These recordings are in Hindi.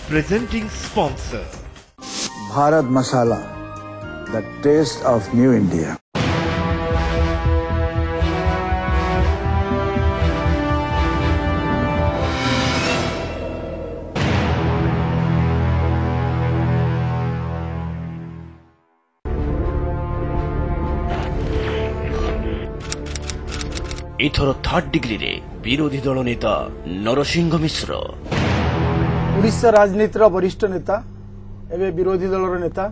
Presenting sponsor Bharat Masala, the taste of New India. एथर थर्ड डिग्री रे विरोधी दल नेता नरसिंह मिश्र ओडिशा राजनीतिर वरिष्ठ नेता एवं विरोधी दल नेता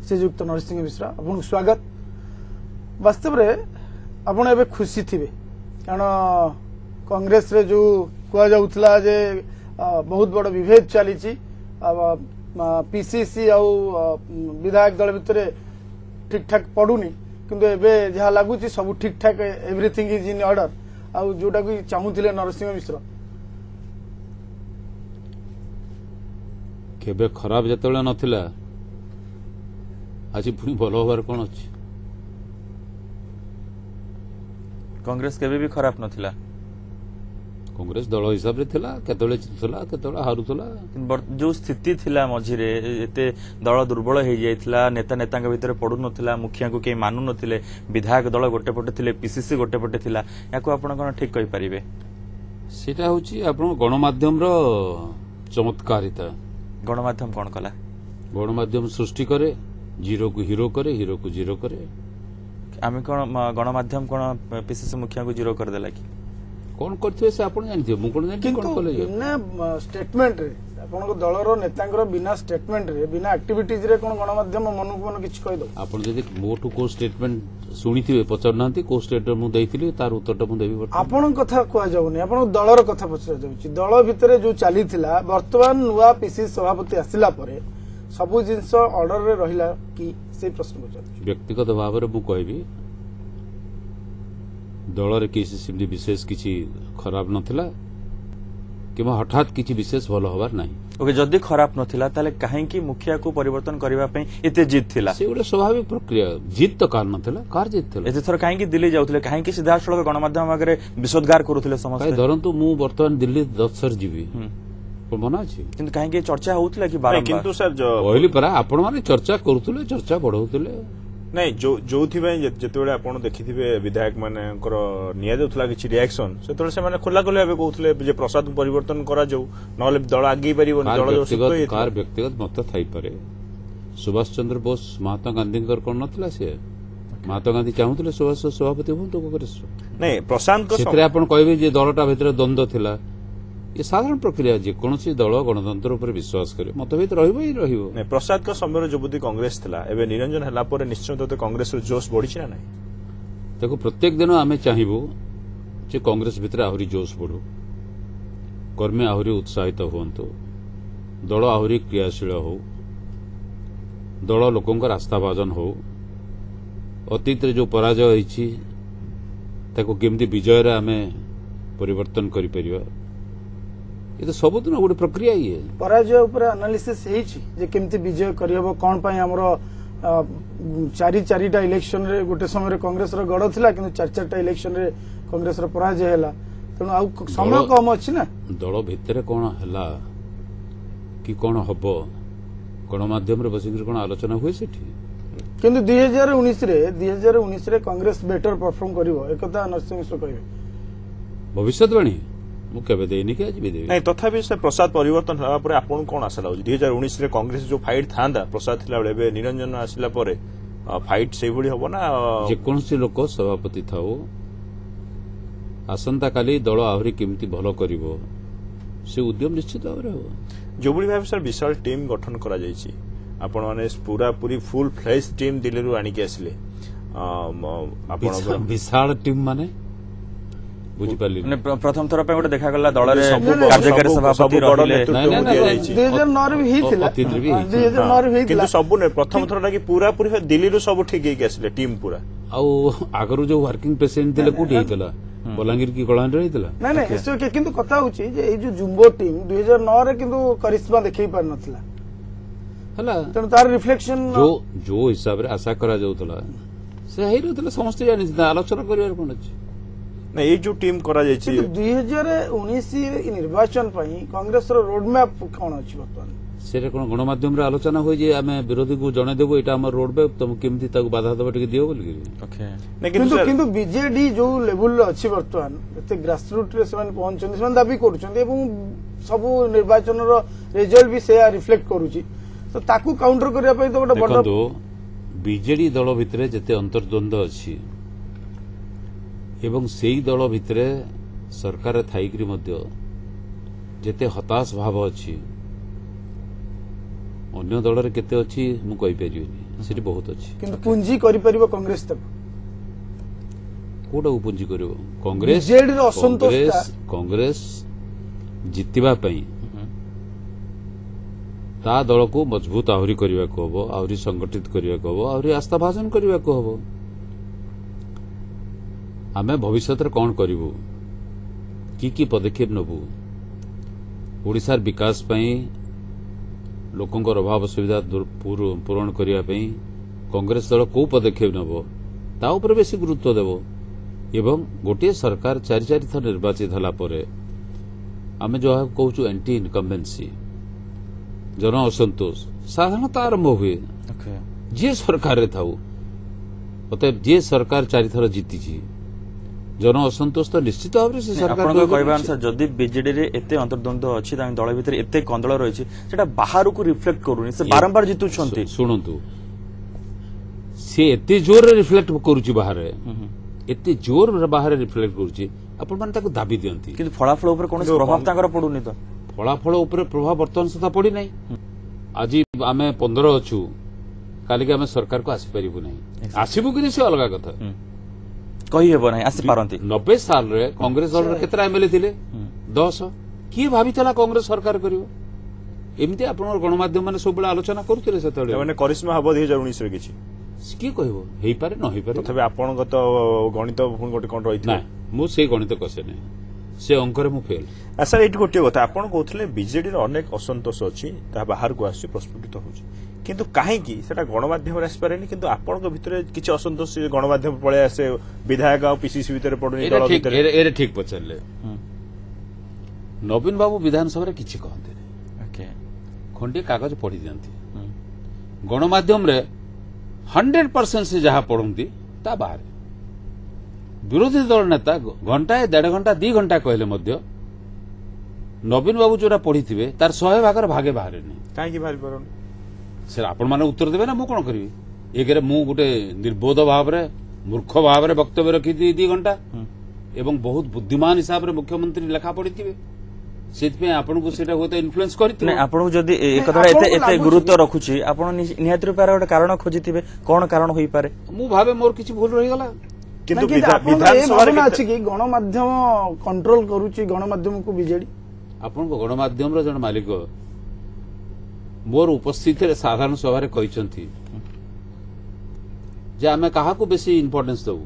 श्रीजुक्त नरसिंह मिश्र आपको स्वागत। वास्तव में आपड़ एवं खुशी थे कारण कांग्रेस रे जो कहुला जे बहुत बड़ विभेद चली पीसीसी आ विधायक दल भितर ठीक ठाक पड़ुनी किंतु एबे जहाँ लगुच सब ठीक ठाक एवरीथिंग इज इन ऑर्डर आउ जोटा कि चाहूले नरसिंह मिश्र केबे खराब जतले नथिला आज पुनी भलो होबार कोन अछि। कांग्रेस केबे भी खराब नथिला। कांग्रेस दल हिसाब रे थिला केतले जितला केतले हारुथला जो स्थिति थिला मझिरे एते दल दुर्बल हो जाइथिला नेता नेतांग भितर पडु नथिला मुखिया को के मानु नथिले विधायक दल गोटे पटे थिले पीसीसी गोटे पटे थिला याको आपण कोन ठीक कहि परिबे। सेटा होची आपण गणमाध्यम रो चमत्कारिता। गणमाध्यम कोन कला गणमाध्यम सृष्टि करे जीरो को हीरो करे हीरो को जीरो करे। आमे कोन गणमाध्यम कोन पीसीसी मुखिया को जीरो कर देला कि कौन करथिबे से आपण जानथिबे मु कोन जानथि कोन कले बिना स्टेटमेंट रे आपन दलर नेतांकर बिना स्टेटमेंट रे बिना एक्टिविटीज रे कोन गणमाध्यम मन को मन किछ कहि दो। आपण जदि मोटू को स्टेटमेंट सुनिथिबे पचरनांती को स्टेटमेंट मु देइथिली तार उत्तरटा मु देबी। आपन कथा कोआ जाउनी आपन दलर कथा पचरा जाउची दल भितरे जो चाली थिला वर्तमान नुवा पीसी सभापति आसिला परे सबु जिंस ऑर्डर रे रहिला कि से प्रश्न पचरा व्यक्तिगत भाव रे मु कहबी दल किसी विशेष किसी खराब नथिला कि हठात किसी विशेष भल हबार नहीं। ओके जदि खराब नथिला ताले काहे कि मुखिया को परिवर्तन करबा पई एते जित थिला से गोटे स्वाभाविक प्रक्रिया जित तो कार नथिला कार जित थिला। एते थर काहे कि दिल्ली जाउथले काहे कि सीधा सड़क गणमाध्यम आगे विशोद्गार करूथले समस्त धरंतु मु वर्तमान दिल्ली 10 सर जीवी कोन मना अछि किंतु काहे कि चर्चा होउथला कि बारंबार किंतु सर कहली परा आपण माने चर्चा करूथले चर्चा बढ़ौथले नहीं जो जिते आप देखिए विधायक मानकर निया जाउथला किछि रिएक्शन से से माने खोला खोला भाबे कहउथले जे प्रसाद परिवर्तन करा जाऊ नले दल आगे परिबन दल जो कार व्यक्तिगत मत थाई पारे। सुभाष चंद्र बोस महात्मा गांधीकर कोन नथला से महात्मा गांधी चाहूथले सुभाष सभापति हुंतो कांग्रेस नहीं प्रशांत को सेतरे आपण कहबे जे दलटा भितर द्वंद्व थिला ये साधारण प्रक्रिया जे कोनसी दल गणतंत्र उपर विश्वास करे मतभेद रहिबो ही रहिबो। नहीं प्रसाद का समय जो बुद्धि कांग्रेस थिला एबे निरंजन हला पर निश्चय तो कांग्रेस रो जोश बढ़ी छी ना नहीं। देखो प्रत्येक दिन आमे चाहिबो जे कांग्रेस भितर आहुरी जोश बढ़ो कर्मी आहुरी उत्साहित होंतो दल आहुरी क्रियाशील हो दल लोकंकर आस्थाभाजन हो अतीत जो पराजय होईछि ताको केमती विजय रे आमे परिवर्तन करि परिबा ये तो सबुदिन गोटे प्रक्रिया ये पराजय उपर एनालिसिस जे केमती विजय करहब कौन पाई हमरो चारिटा इलेक्शन रे गोटे समय कांग्रेस रो गड़ थिला किंतु चार इलेक्शन रे कांग्रेस रो पराजय हैला तेणु आ समय कम अछि ना दल भितर कोन हैला कि कोन हबो गणमाध्यम रे बसिक कोन आलोचना हुए सेठी किंतु 2019 रे कांग्रेस बेटर परफॉर्म करिवो एकता नरसिंह मिश्र कहबे भविष्यवाणी मुझे देनी कि आज भी देवी नहीं तथापि से प्रसाद परिवर्तन हवा पर आपन कोन आशा लाउछ 2019 रे कांग्रेस जो फाइट थांदा प्रसाद थिला बेले निरंजन आसिला परे फाइट से भली होबो ना जे कोनसी लोक सभापति थाओ आसंता काली दल आहुरी केमती भलो करिवो से उद्यम निश्चित भाव हो जो भली भाव सर विशाल टीम गठन करा जायछि आपण माने पूरा पूरी फुल फ्लेश टीम दिल्ली रु आनी के आसिले आपण विशाल टीम माने बुझी पाली प्रथम थर पे गोटे देखा गला दल रे कार्यकारी सभापति रहले 2009 रे भी हिथिला 2009 रे भी हिथिला किंतु सब ने प्रथम थर लागी पूरा पूरी दिल्ली रु सब ठीक हे के आसिले टीम पूरा आउ आगरु जो वर्किंग प्रेसिडेंट दिले कुटी हेतला बलांगीर की कलांडर हेतला नहीं नहीं किंतु कथा होची जे ए जो जुम्बो टीम 2009 रे किंतु करिश्मा देखै पार नथिला हला तन तार रिफ्लेक्शन जो हिसाब रे आशा करा जाउतला से हेइ रहतला समस्त जानि आलोचना करिवार कोन अछि ना ये जो टीम करा जायछि 2019 निर्वाचन कांग्रेस रोडमैप कौन अच्छी बर्तमान सेरे कोन गणमाध्यम रे आलोचना होई जे आमे विरोधी को जणे देबो एटा हमर रोड पे तुम केमती ताको बाधा देबो टिके दियो बोली ओके किंतु बीजेडी जो लेवल अच्छी बर्तमान एते ग्रासरूट रे सेमान पहुंचन सेमान दाबी करूछन एवं सब निर्वाचन रो रिजल्ट भी से रिफ्लेक्ट करूची तो ताकू काउंटर करिया पई तो गोटे बड़ देखो बीजेडी दल भितरे जते अंतर्द्वंद अछि एवं सेई दल भितरे सरकार थाईकरी मध्य जते हताश भाव अछि अन्य दल रे केते अछि मु कहि परियोनी सेठी बहुत अछि किंतु पूंजी करि परिबो कांग्रेस तक कोडा पुंजी करिवो कांग्रेस बीजेडी रो असंतोष कांग्रेस जितिबा पई ता दल को मजबूत आहुरी करबा को हबो आहुरी संगठित करबा को हबो आहुरी आस्था भाषण करबा को हबो आमे भविष्य रे कोन करिवो की पदक्षेप नबु ओडिसार विकास पई लोकंकर अभाव सुविधा पूरण करने कांग्रेस दल को पदक्षेप नब ता ऊपर बेसी गुरुत्व देव एवं गोटे सरकार चारि चारि थर निर्वाचित होला आमे जो कहूँ एंटी इनकम्बेन्सी जन असंतोष साधारणतः आरंभ हुए जे सरकार रे थाऊ अतएव जे सरकार चारि थर जीति जन असंतोष तो निश्चित भाव से सरकार कहवा अनुसार जदि बीजेडी रे एते अंतर्द्वंद अछि तांग दल भितर एते कंदल रहिछि सेटा बाहर को रिफ्लेक्ट करूनी से बारंबार जितुछंती सुनंतु से एते जोर रिफ्लेक्ट करूछि बाहर एते जोर बाहर रिफ्लेक्ट करूछि आपण माने ताको दाबी दियंती किंतु फलाफल ऊपर कोन प्रभाव तांकर पडुनी तो फलाफल ऊपर प्रभाव वर्तमान सुधा पड़ी नहीं आज आमे 15 अछु काली के आमे सरकार को आसी परिबु नहीं आसीबु कि से अलग कथा कही हेबो नहीं आसी पारंती 90 साल रे कांग्रेस दल रे केतरा एमएलए थिले 10 की भाबितला कांग्रेस सरकार करिवो एमती आपण गणमाध्यम माने सब बेला आलोचना करथिले सेतळे माने करिश्मा हबो 2019 रे किछि की कहबो हेई पारे न हेई पारे तथापि आपण तो गणित पुन गोटे कोन रहिथि ना मु से गणित कसे नै से अंक रे मु फेल अच्छा एठी गोटे कथा आपण कहथले बीजेडी रे अनेक असंतोष अछि ता बाहर को आसी प्रस्फुटित होछि किंतु काहे की सेटा गणमाध्यम रे आसपारेनी किंतु आपण को भितरे किछि असंतोष गणमाध्यम पळे आसे विधायक आ पीसीसी भितरे पडुनी दल भितरे एरे ठीक पचले नवीन बाबू विधानसभा रे किछि कहंते ओके खंडे कागज पढ़ी दियंती गणमाध्यम रे 100% से जहा पढ़ती ता बाहर विरोधी दल नेता घंटा 1.5 घंटा 2 घंटा कहले मध्य नवीन बाबू जोरा पढ़ी तार 100 भागर भागे बाहर नहीं काहे बाहर परन से आपण माने उत्तर देबे ना मु कोन करबी एगरे मु गोटे निर्बोध भाव रे मूर्ख भाव रे वक्तव्य रखी 2 घंटा एवं बहुत बुद्धिमान हिसाब रे मुख्यमंत्री लेखा पढ़ी सेतपे आपन को सेटा होते इन्फ्लुएंस करथि नै आपन जदी एक कथा एते गुरुत्व रखुची आपन निहात रूप रे कारण खोजिथिबे कोन कारण होई पारे मु भाबे मोर किछि भूल रहि गला किंतु विधानसभा रे अछि कि गणमाध्यम कंट्रोल करूची गणमाध्यम को बीजेडी आपन को गणमाध्यम रो जन मालिक मोर उपस्थिति रे साधारण सभा रे कहिसंती जे आमे काहा को बेसी इंपोर्टेंस दउ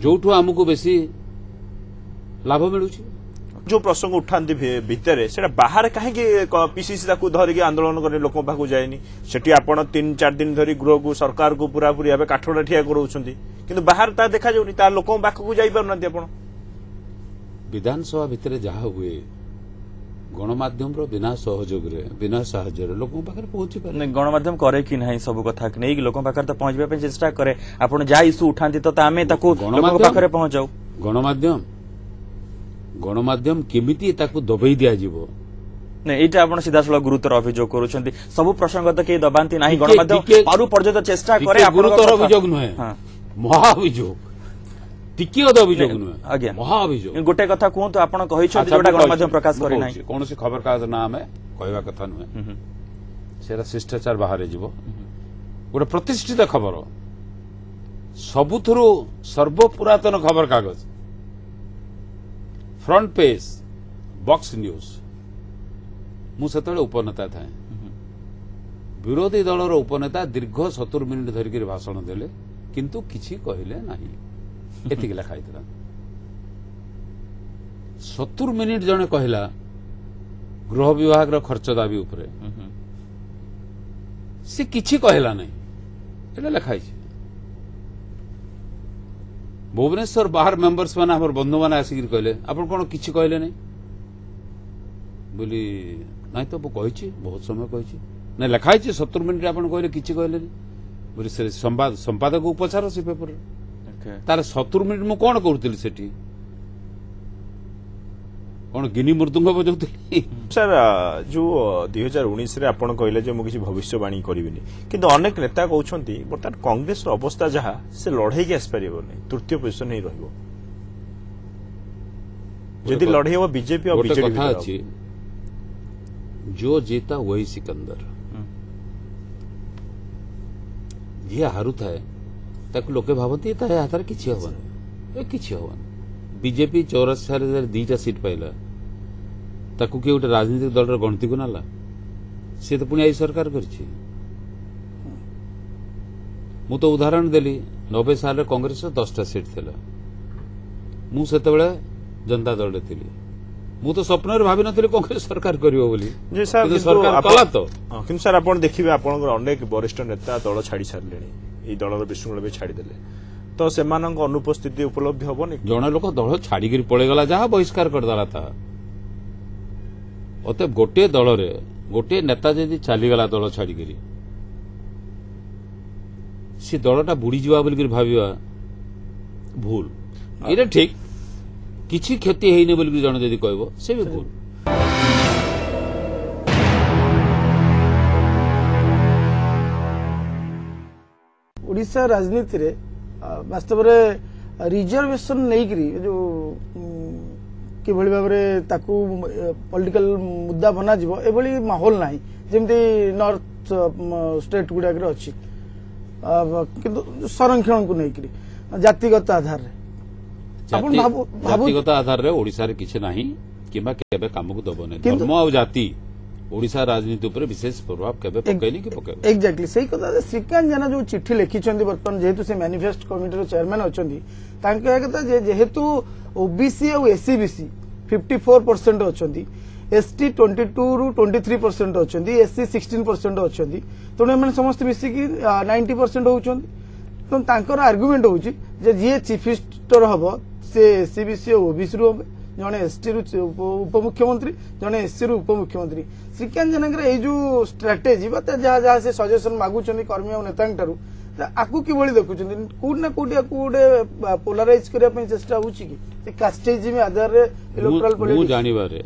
जोठु हमकु बेसी लाभ मिलुची जो प्रसंग उठाती भितर से बाहर कहीं पीसीसी धरिकी आंदोलन करने लोक पाक जाएनि सेठी आपण 3-4 दिन धरी गृह को सरकार को पूरा पूरी भाव काठगड़ा ठिया कराउछंती किंतु बाहर ता देखा जाउनी ता लोक पाक को जाई पारनांती आपण विधानसभा भितर जहा हुए गणमाध्यम रो बिना सहयोग रे बिना सहायता रे लोक पाकर पहुंची पारे गणमाध्यम करे कि नहीं सब कथा नहीं लोक पाकर तो पहुंचबा पे चेष्टा करे आपण जा इशू उठांती तो आमे ताको लोक पाकर पहुंचाऊ गणमाध्यम केमिति ताको दबई दिया जीवो नै एटा आपण सीधा सळा गुरुतर अभियोग करूछंती सब प्रसंग तो के दबांती नाही गणमाध्यम पारु पर्यंत चेष्टा करे आपण गुरुतर अभियोग नहे महा अभियोग टिकी अभियोग नहे आज्ञा महा अभियोग गोटे कथा कहूं तो आपण कहिछंती जोटा गणमाध्यम प्रकाश करे नाही कोन से खबर कागज नाम है कहवा कथा नहे सेरा शिष्टाचार बाहर जीवो गोटे प्रतिष्ठित खबर सबुथुरु सर्व पुरातन खबर कागज फ्रंट पेज बॉक्स न्यूज मुझे उपनेता था विरोधी दलर उपनेता दीर्घ 70 मिनिट धरिक भाषण देले किंतु किछि कहले नाही एतिक लिखाई 70 मिनिट जने कहला गृह विभाग रो खर्च दाबी उपरे से किछि कहला नाही एला लिखाई भुवनेश्वर बाहर मेंबर्स मैंने आम बंधु मैंने आसिक कहले आप कौन किसी कहले नहीं बोली नाई तो मुझे बहुत समय कही ना लिखाई 70 मिनिट आप कहले किसी कहले बोली से संपादक को पचार से पेपर तार 70 मिनिट मु कौन करूली सेठी कौन गिनी मृदुंग बजाऊली सर जो 2019 रे आपण कहले जे मु किसी भविष्यवाणी करिविनी किंतु अनेक नेता कहउछंती बर्तमान कांग्रेस रो अवस्था जहा से लड़ाई के आसपारिबो नै तृतीय पोजीशन ही रहइबो यदि लड़ाई हो बीजेपी और बीजेडी कथा अछि जो जीता वही सिकंदर जी हारू थाए ताकू लोके भावती ताए हाथर किछि हबन ए किछि हबन बीजेपी 84,002 सीट पाइला ताकू के गोटे राजनीतिक दल गणति को नाला सी तो पुणी आई सरकार करछि मु तो उदाहरण देली 90 साल कांग्रेस 10टा सीट थिला मु सेते बेले जनता दल रे थिली मु तो स्वप्न रे भाबी नथिले कांग्रेस सरकार करिवो बोली जे सर किंतु सरकार कला तो किंतु सर आपण देखिबे आपनकर अनेक वरिष्ठ नेता दल छाड़ी सारलेनी ए दलर विशृंखल भी छाड़ी देले तो सेमानक अनुपस्थिति उपलब्ध हबनी जणे लोक दल छाड़ी पळेगला जहा बहिष्कार करदेला ता अते गोटे दल रे गोटे नेता जदि चलीगला दल छाड़ी सी दलटा बुड़ी जीवा बोल भाविबा भूल ये ठीक किछि क्षति हेइने बोल जणे जदि कहबो से भी भूल ओडिशा राजनीति रे वास्तव में रिजर्वेशन नहीं जो किभली भाव ताकू पॉलिटिकल मुद्दा बना जीवो एभली माहौल नाही जेमती नॉर्थ स्टेट गुडा रे अछि किंतु संरक्षण को नहीं जातिगत आधार रे आपण जातिगत आधार रे ओडिसा रे किछि नाही किबा केबे काम को दबो नै धर्म और जाति ओडिशा राजनीति उपर विशेष प्रभाव केबे पकैनी कि पकैबो एक्जेक्टली सही कथा श्रीकांत जेना जो चिट्ठी लिखिछन्ती वर्तमान जेहेतु से मैनिफेस्ट कमिटी रो चेयरमैन अछन्ती तांके कथा जेहेतु ओबीसी और एससीबीसी 54% अछन्ती एसटी 22 रु 23% अछन्ती एससी 16% अछन्ती तणे माने समस्त मिसी की 90% होउछन्ती तो तांकर आर्गुमेंट होउची जे जे चीफ मिनिस्टर हबो से एससीबीसी और ओबीसी रु जने एसटी रु उपमुख्यमंत्री जने एससी रु उपमुख्यमंत्री श्रीकांत जनक ये जो स्ट्राटेजी जहाँ जहाँ से सजेसन मागुचंदी कर्मी और नेतांटारू आकु कि भली देखुचंदी कोड ना कोड या कोडे पोलराइज करिया पई चेष्टा होउची कि से कास्टेजिम आधार रे इलेक्टोरल पॉलिटिक्स मु जानिबारे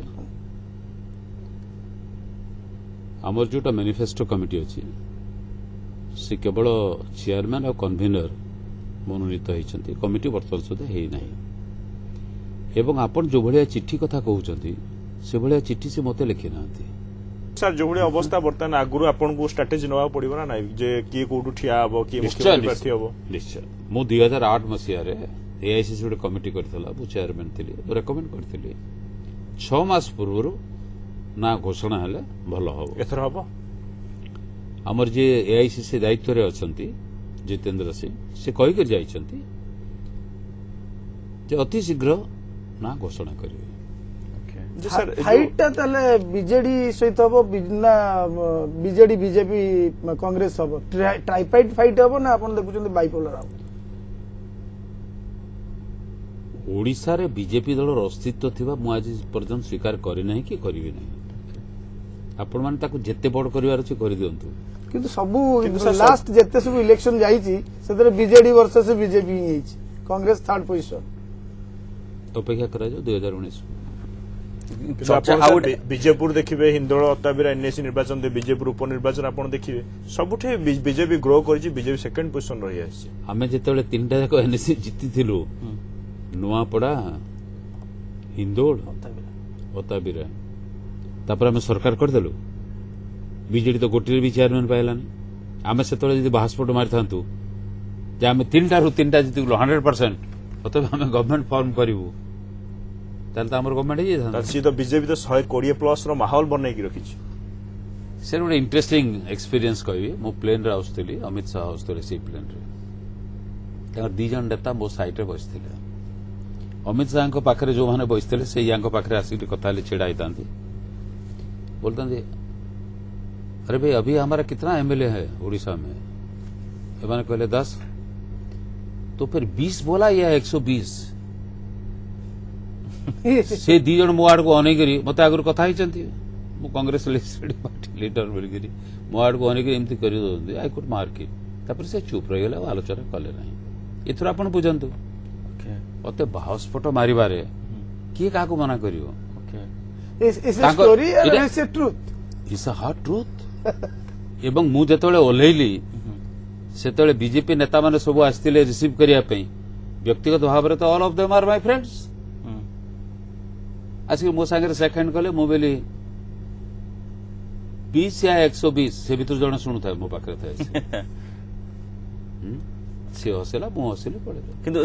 हमर जोटा मैनिफेस्टो कमिटी अछि से केवल चेयरमैन और कन्वीनर मनोनीत होइचंती कमिटी वर्तमान सुधा हेइ नाही एवं आपण जो भलिया चिट्ठी कथा कहउचंती से भलिया चिट्ठी से मते लिखि नांती सर जो भलिया अवस्था बर्तमान आगुरु आपण को स्ट्रेटेजी नवा पड़िबो ना नाही जे की कोडु ठिया हबो की मुख्यमंत्री प्रार्थी हबो निश्चय मु 2008 मसिया रे एआईसीसी गोटे कमिटी करथला मु चेयरमैन थिली रेकमेंड करथिली 6 मास पूर्व ना घोषणा हेले भलो हबो एथर हबो हमर जे एआईसीसी दायित्व रे अछंती जितेंद्र सिंह से कहि के जाइछंती जे अति शीघ्र ना घोषणा करिवे फाइट ताले बीजेडी सहित हबो बिना बीजेडी बीजेपी कांग्रेस हबो ट्राइपाइड फाइट हबो ना आपण देखुचंदी बाइपोलर हबो ओडिसा रे बीजेपी दल अस्तित्व थिबा मु आज पर्यंत स्वीकार करि नाही कि करिवे नाही आपण मान ताकू जेते बड़ करिवार अछि करि दियंतु किंतु सब लास्ट जेते सब इलेक्शन जाईची सेतरे बीजेडी वर्सेस बीजेपी हिची कांग्रेस थर्ड पोजीशन अपेक्षा करा जो 2019 बीजेपुर देखिए हिंदोल अताबिरा एनएसी निर्वाचन बीजेपुर उपनिर्वाचन आप देखिए सबुठे बीजेपी ग्रो कर बीजेपी सेकेंड पोजिशन रही आसी आमे जेतेबेले तीनटा जाक एनएसी जीतिथिलु नुआपड़ा हिंदोल अताबिरा तापर आमे सरकार करदेलु बीजेडी तो गोटे भी चेयरमैन पाइलानी आमे सेतेबेले जदि बाहास्फोट मारिथांतु जे आमे तीनटा जीतिगलु 100% तबे आमे गवर्नमेंट फॉर्म करिवु ताल तो हमर गवर्नमेंट ही था सी तो बीजेपी तो 120+ रो माहौल बनई की रखी सर गोटे इंटरेस्टिंग एक्सपीरियंस कहबी मो प्लेन रे आउस्तली अमित शाह आउस्तले सी प्लेन रे तार दी जन नेता मो साइड रे बसथिले अमित शाह को पाखरे जो माने बसथिले से यांको पाखरे आसी कथा ले छिड़ाई तांती बोलतांती अरे भाई अभी हमारा कितना एमएलए है उड़ीसा में ये माने कहले 10 तो फिर 20 बोला या 120 से दी जन मो आड़ को अनेकरी मत आगुरी कथा होती मु कांग्रेस पार्टी लीडर बोलिकी मो आड़ को अनेक एमती कर आई कुड मार्क इट से चुप रहीगले आलोचना कले ना एथर आप बुझंतु मत बाहस्फोट मारे किए क्या मना कर हार्ड ट्रुथ एवं मु जेतबेले ओल्हेइली सेतबेले बीजेपी नेता माने सब आस्तिले रिसीव करिया पई व्यक्तिगत भाव में तो all of them are my friends आसिक मो संगे सेकेंड कले मु बेली 20 या 120 से भीतर जने सुनु था मो पाखरे था से हसेला मु हसेले पड़े किंतु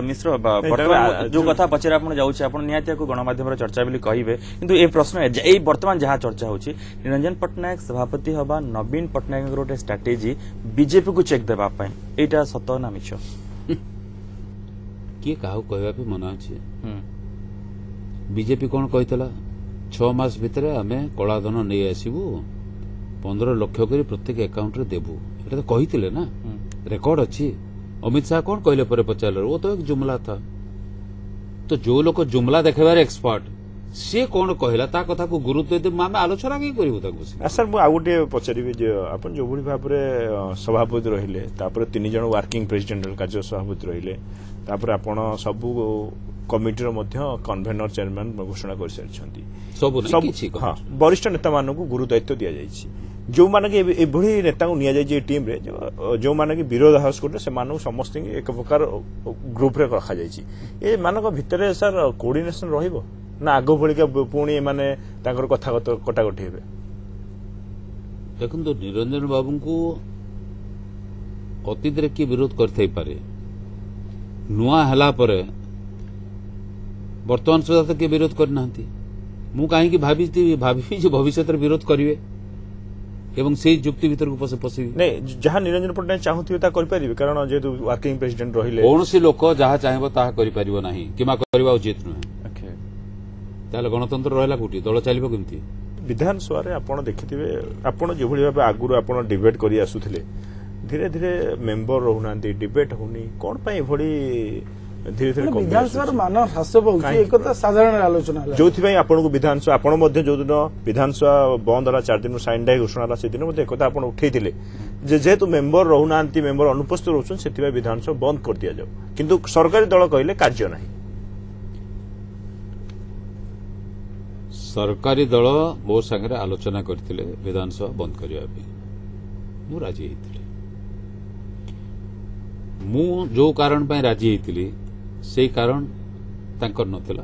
मिश्र वर्तमान जो कथा पचर आपण जाउछ आपण निहाती को गणमाध्यम चर्चा बोली कहिबे किंतु ए प्रश्न ए वर्तमान जहाँ चर्चा होछि निरंजन पट्टनायक सभापति हबा नवीन पट्टनायक गोटे स्ट्रेटेजी बीजेपी को चेक देबा पई एटा सत ना मिछ किए काहू कहबा पे मना अछि बीजेपी कोन कहितला 6 मास भितरे आमे कलाधन नै आसीबू 15 लाख करी प्रत्येक अकाउंट रे देबू एटा तो कहितले ना रेकॉर्ड अछि अमित शाह कौन कहले पर पचारे वो तो एक जुमला था तो जो लोग जुमला देखेबार एक्सपर्ट सी कौन कहला ता कथा को गुरुत्व दे मामे आलोचना की करिवो ताको सर मु आउटे पचारिबे जे अपन जो भली भाबरे सभापति रहिले तापर 3 जण वर्किंग प्रेसिडेंट कार्य सभापति रहिले तापर आपण सब कमिटी रो मध्य कन्वेनर चेयरमैन घोषणा कर सारिछंती सब किछि हां वरिष्ठ नेता मानन को गुरु दायित्व दिया जायछि जो माने के एभली नेता को निया जाय टीम रे जो माने के विरोध हाउस कोटे से मानव समस्त एक प्रकार ग्रुप रे रखा जायछि ए मानक भितरे सर कोऑर्डिनेशन रहिबो ना आगो भली के पुणी माने ताकर कथा कटाकटी हेबे देखन तो निरंजन बाबू को अतीत रे की विरोध करथै पारे नुआ हला परे वर्तमान सुधा तक के विरोध करनांती मु काहे कि भाभी जो भविष्य रे विरोध करिवे एवं से युक्ति भीतर को पसी नहीं जहां निरंजन पट्टनायक चाहूथिबे ता करि परिबे कारण जेतु वर्किंग प्रेसिडेंट रहिले कौन सी लोक जहां चाहेबो ता करि परिबो नाही किमा करबा उचित नुहे ओके ताले गणतंत्र रहला कोठी दल चलिबो केमती विधानसभा रे आपण देखिथिबे आपण जे भली भाबे आगुरु आपण डिबेट करि आसुथिले धीरे धीरे मेंबर रहउनांती डिबेट होनी कोन पई भली धीरे धीरे विधानसभा मान ह्रास पाउछि एक तो साधारण आलोचना जोथि पई आपण को विधानसभा आपण मध्ये जो दिन विधानसभा बंद होला 4 दिन साइन डाई घोषणा होला से दिन मध्ये एकता आपण उठैथिले जे जेतु मेंबर रहउनांती मेंबर अनुपस्थित रहउछन सेति पई विधानसभा बंद कर दिया जाऊ किंतु सरकारी दल कहले कार्य नाही सरकारी दल मो संगे आलोचना करथिले विधानसभा बंद करिया पे मु राजी हेतिले मु जो कारण पई राजी हेतिली से कारण तांकर नथिला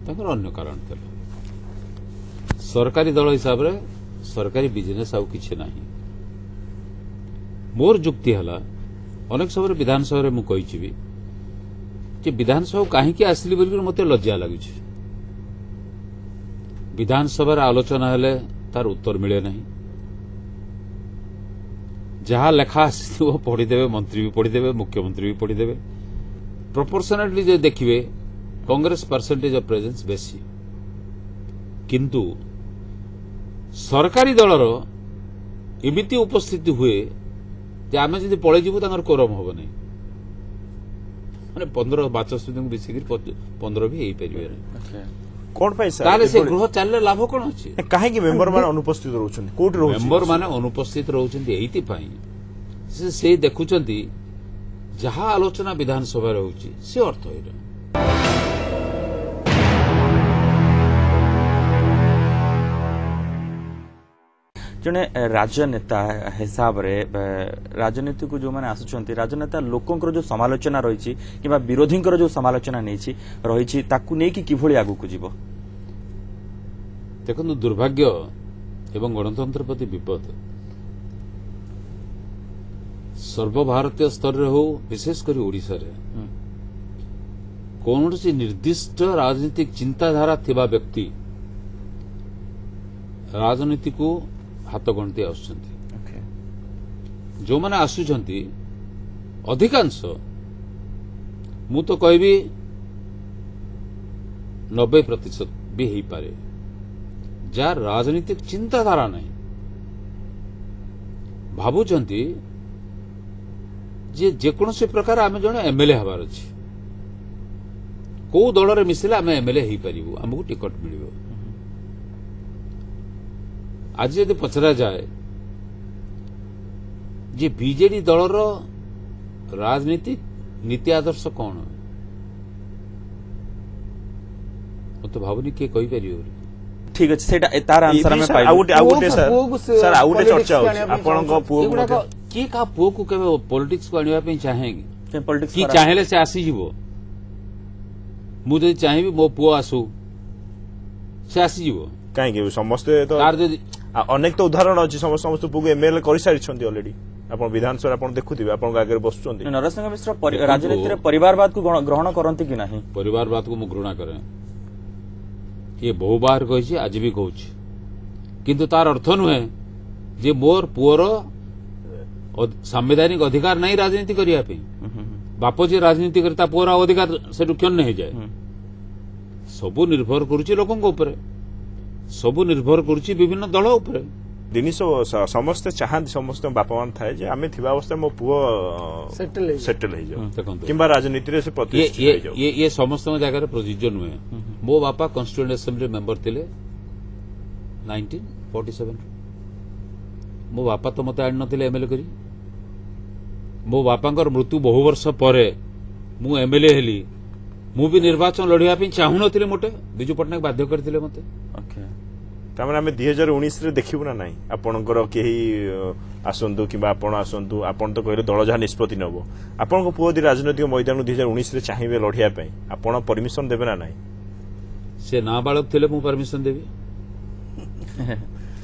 तांकर अन्य कारण थिला सरकारी दल हिसाब रे सरकारी बिजनेस आउ किछि नाही मोर जुक्ति हला अनेक समय विधानसभा रे मु कहिछि कि विधानसभा काहे कि आसली बोल मते लज्जा लागुछि विधानसभा आलोचना हेले तार उत्तर मिले नहीं जहां लेखा आसी पढ़ीदेवे मंत्री भी पढ़ीदेवे मुख्यमंत्री भी पढ़ीदेवे प्रोपोर्शनली जो देखिए कांग्रेस परसेंटेज ऑफ प्रेजेंस बेसी किंतु सरकारी दलर एमिति उपस्थिति हुए जे आमे जदि पळे जिवु तांकर कोरम होबो नै माने 15 बाचस्पति को बेसी 15 भी हेई परिबे कोन पई सर ताले से गृह चालले लाभ कोन अछि काहे कि मेंबर माने अनुपस्थित रहउछन कोट रहउछन मेंबर माने अनुपस्थित रहउछन एइति पई से देखुचंती जहां आलोचना विधानसभा रहउची से अर्थ होइरा जने राजनेता हिसाब रे राजनीति को जो माने आसुचंती राजनेता लोकंकर जो समालोचना रहिछि किबा विरोधींकर जो समालोचना नेछि रहिछि ताकू नै कि किभଳି आगु को जीवो देखो दुर्भाग्य एवं गणतंत्र प्रति विपद सर्वभारतीय स्तर रे हो विशेष कर ओडिसा रे कौन सी निर्दिष्ट राजनीतिक चिंताधारा थिबा व्यक्ति राजनीति को हाथ गणती आसुचंती जो माने आसुचंती अधिकांश मु तो कहबी 90% भी हो पारे जा राजनीतिक चिंताधारा नहीं भावुचंती जे जेकोसी प्रकार आम जन एमएलए हबार अच्छे कौ दल मिसिले आम एमएलए हो पारू आमको टिकट मिल आज यदि पचरा जाए जे बीजेडी दलर राजनीतिक नीति आदर्श कौन तो भावनी किए कहीपर ठीक अच्छे सेटा तार आंसर हमें पाइबो सर आउ गोटे चर्चा होछि आपनक पुओ किए का पुओ को केबे पॉलिटिक्स को आनिबा पे चाहेगी के पॉलिटिक्स कि चाहेले से आसी जीवो मु जदि चाहिबी मो पुओ आसु से आसी जीवो काहे के समस्त तो तार जदि अनेक तो उदाहरण अछि समस्त पुओ एमएलए करि सारि छथि ऑलरेडी आपण विधानसभा आपण देखुथिबे आपण आगे बसुछथि नरसिंह मिश्र राजनीति रे परिवारवाद को ग्रहण करंती कि नाही परिवारवाद को मु घृणा करे ये बहु बार कही आज भी कहूँ किंतु तार अर्थ नुहे जे मोर पुअर संवैधानिक अधिकार नहीं राजनीति करने बाप जी राजनीति करता पुअर अधिकार से क्षण हो जाए सबू निर्भर करुच्ची लोकों ऊपर सबू निर्भर करुच्ची विभिन्न दल उपर जिनिस समस्ते चाहती समस्त बापा मान थाए जे आमे थिबा अवस्था मो पुओ सेटल हो जाओ किंबा राजनीति रे से प्रतिष्ठित हो जाओ ये समस्त जगह प्रযোज्य नुहे मो बापा कॉन्स्टिट्यूएंट असेंबली मेंबर थिले 1947 मो बापा तो मते आन नथिले एमएलए करी मो बापांकर मृत्यु बहु वर्ष परे मु एमएलए हेली मु भी निर्वाचन लड़िया पे चाहू नथिले मोटे बिजू पटनायक बाध्य करथिले मते ओके तामने आमे 2019 रे देखिबु ना नाही आपनकर केही आसंतु किबा आपण आसंतु आपण तो कहले दल जहा निष्पत्ति नबो आपनको पुओदी राजनीतिक मैदान 2019 रे चाहिबे लढिया पे आपण परमिशन देबे ना नाही से नाबालक थिले मु परमिशन देबी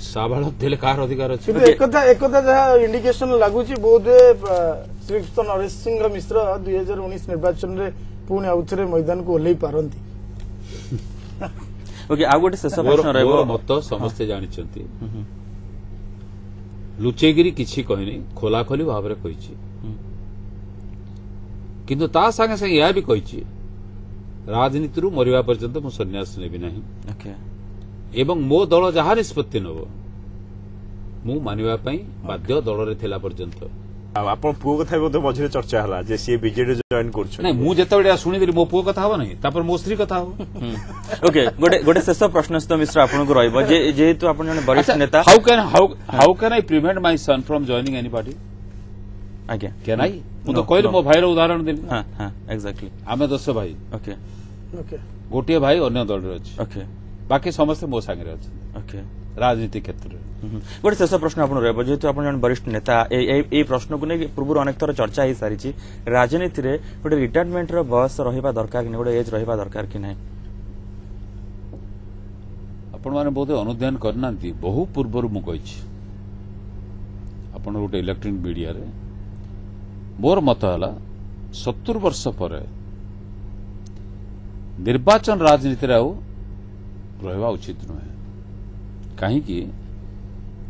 साबालक थिले कार अधिकार अछि एकता जहा इंडिकेशन लागुची बोधे श्रीयुक्त नरेश सिंह मिश्र 2019 निर्वाचन रे पुणे आउथरे मैदान को ओल्लै पारंती ओके आ गोटे शेष प्रश्न रहबो मत समस्त जानिछंती लुचेगिरी किछि कहनी खोला खोली भाव रे कहिछि किंतु ता संगे संगे या भी कहिछि राजनीति रु मरिवा पर्यंत मु सन्यास नेबी नाही ओके एवं मो दल जहा निष्पत्ति नबो मु मानिबा पई बाध्य दल रे थिला पर्यंत आपण पुओ कथा बोध मझिरे चर्चा हला जे सी बीजेडी जॉइन करछ नै मु जेतबेडा सुनिदिली मो पुओ कथा हो नै तापर मो स्त्री कथा हो ओके गोटे शेष प्रश्न तो मिश्र आपन को रहइबो जे जेहेतु आपन जने वरिष्ठ नेता how can I prevent my sun from joining any party आज्ञा कैन आई मु तो कहले मो भाई रो उदाहरण देली हां हां एग्जैक्टली आमे 10 भाई ओके ओके गोटे भाई अन्य दल रे अछि ओके बाकी समस्त मो संगे रे अछि ओके राजनीति क्षेत्र गोटे शेष प्रश्न आपन रहइबो जेहेतु आपन जने वरिष्ठ नेता ए प्रश्न को नै पूर्व अनेक थर चर्चा ही सारिछि राजनीति रे गोटे रिटायरमेंट रो बयस रहिबा दरकार कि गोटे एज रहिबा दरकार कि नै आपण माने बहुत अनुध्यान करनांती बहु पूर्वरु मु कहिछि आपण गोटे इलेक्ट्रॉनिक मीडिया रे मोर मत हला 70 वर्ष पर निर्वाचन राजनीति रे रहिबा उचित नुहे कहीं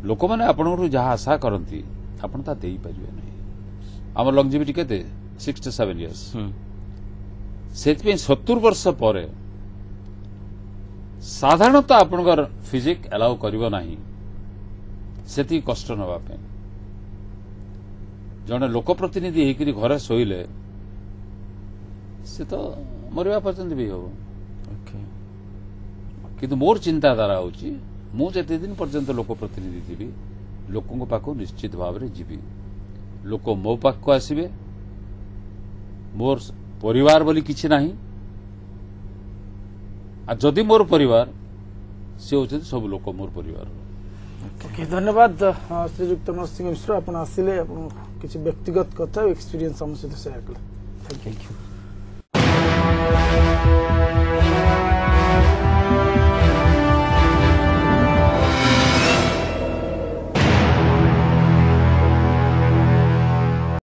लोक मैंने आपन जहाँ आशा करती आपन ता देई परिबे नहीं आम लंगजिविटी केते 67 इयर्स सेति 70 वर्ष पर साधारणतः आपनकर फिजिक अलाउ करिवो नाही सेति कष्ट नबा पे जने लोक प्रतिनिधि हेकरी घरे सोइले से तो मरिबा पर्यंत भी हो ओके किंतु मोर चिंताधारा होची मु जेते दिन पर्यंत लोक प्रतिनिधि थी लोकों पाखु निश्चित भाव में जीवी लोक मो पाख को आसबे मोर परिवार बोली किछि नाही आ जदि मोर परिवार से होते सब लोक मोर परिवार ओके धन्यवाद श्रीयुक्त नरसिंह मिश्र आपण आसिले आपण किछि व्यक्तिगत कथा एक्सपीरियंस हम सहित शेयर कले थैंक यू